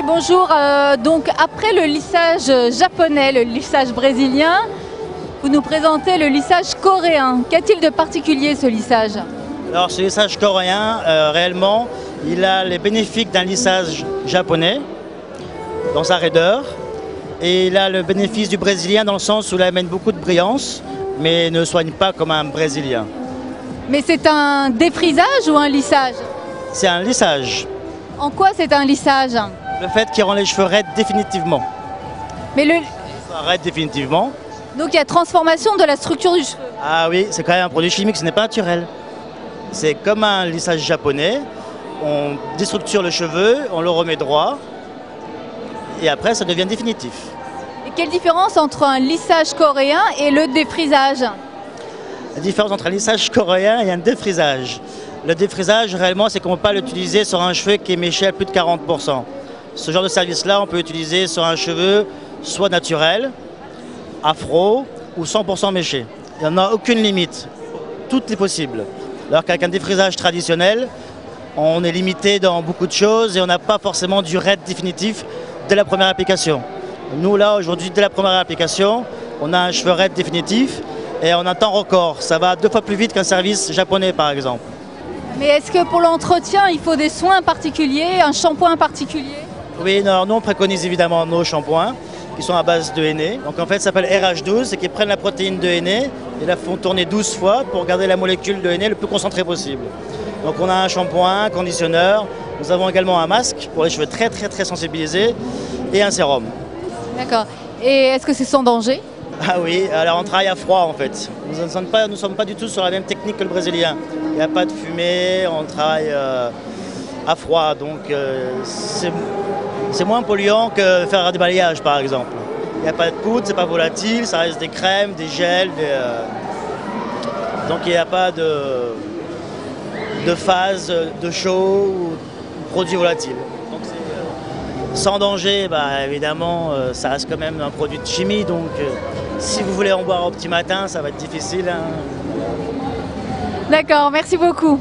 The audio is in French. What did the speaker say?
bonjour. Donc après le lissage japonais, le lissage brésilien, vous nous présentez le lissage coréen. Qu'a-t-il de particulier ce lissage? Alors ce lissage coréen, réellement, il a les bénéfices d'un lissage japonais dans sa raideur. Et il a le bénéfice du brésilien dans le sens où il amène beaucoup de brillance, mais ne soigne pas comme un brésilien. Mais c'est un défrisage ou un lissage? C'est un lissage. En quoi c'est un lissage? Le fait qu'il rend les cheveux raides définitivement. Mais Raide définitivement. Donc il y a transformation de la structure du cheveu. Ah oui, c'est quand même un produit chimique, ce n'est pas naturel. C'est comme un lissage japonais. On déstructure le cheveu, on le remet droit, et après ça devient définitif. Et quelle différence entre un lissage coréen et le défrisage? La différence entre un lissage coréen et un défrisage. Le défrisage, réellement, c'est qu'on ne peut pas l'utiliser sur un cheveu qui est méché à plus de 40%. Ce genre de service-là, on peut l'utiliser sur un cheveu soit naturel, afro ou 100% méché. Il n'y en a aucune limite. Tout est possible. Alors qu'avec un défrisage traditionnel, on est limité dans beaucoup de choses et on n'a pas forcément du raid définitif dès la première application. Nous, là, aujourd'hui, dès la première application, on a un cheveu raid définitif et on a un temps record. Ça va 2 fois plus vite qu'un service japonais, par exemple. Mais est-ce que pour l'entretien, il faut des soins particuliers, un shampoing particulier? Oui, non, nous, on préconise évidemment nos shampoings qui sont à base de henné. Donc en fait, ça s'appelle RH12, c'est qu'ils prennent la protéine de henné et la font tourner 12 fois pour garder la molécule de henné le plus concentrée possible. Donc on a un shampoing, un conditionneur, nous avons également un masque pour les cheveux très sensibilisés et un sérum. D'accord. Et est-ce que c'est sans danger? Ah oui, alors on travaille à froid en fait. Nous ne sommes pas du tout sur la même technique que le brésilien. Il n'y a pas de fumée, on travaille à froid, donc c'est moins polluant que faire du balayage par exemple. Il n'y a pas de poudre, c'est pas volatile, ça reste des crèmes, des gels, donc il n'y a pas de phase de chaud ou de produits volatiles. Donc sans danger, évidemment, ça reste quand même un produit de chimie, donc si vous voulez en boire au petit matin, ça va être difficile. Hein. D'accord, merci beaucoup.